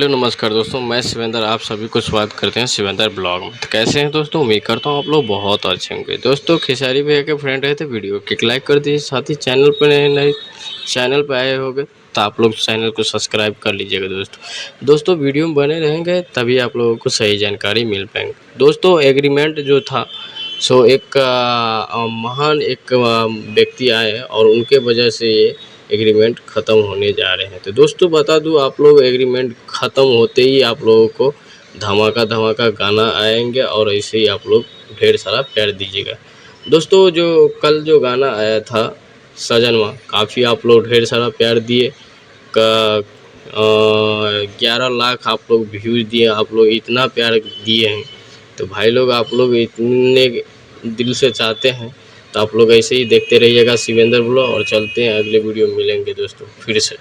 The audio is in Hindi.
हेलो नमस्कार दोस्तों, मैं शिवेंद्र आप सभी को स्वागत करते हैं शिवेंद्र ब्लॉग में। तो कैसे हैं दोस्तों, उम्मीद करता हूँ आप लोग बहुत अच्छे होंगे। दोस्तों खेसारी भैया के फ्रेंड रहे तो वीडियो को लाइक कर दीजिए, साथ ही चैनल पर नए चैनल पर आए होंगे तो आप लोग चैनल को सब्सक्राइब कर लीजिएगा। दोस्तों वीडियो में बने रहेंगे तभी आप लोगों को सही जानकारी मिल पाएंगे। दोस्तों एग्रीमेंट जो था सो एक महान एक व्यक्ति आए और उनके वजह से ये एग्रीमेंट ख़त्म होने जा रहे हैं। तो दोस्तों बता दूं, आप लोग एग्रीमेंट ख़त्म होते ही आप लोगों को धमाका धमाका गाना आएंगे और ऐसे ही आप लोग ढेर सारा प्यार दीजिएगा। दोस्तों जो कल जो गाना आया था सजनवा, काफ़ी आप लोग ढेर सारा प्यार दिए का 11 लाख आप लोग व्यूज़ दिए, आप लोग इतना प्यार दिए हैं। तो भाई लोग आप लोग इतने दिल से चाहते हैं तो आप लोग ऐसे ही देखते रहिएगा शिवेंद्र ब्लॉग। और चलते हैं अगले वीडियो में मिलेंगे दोस्तों फिर से।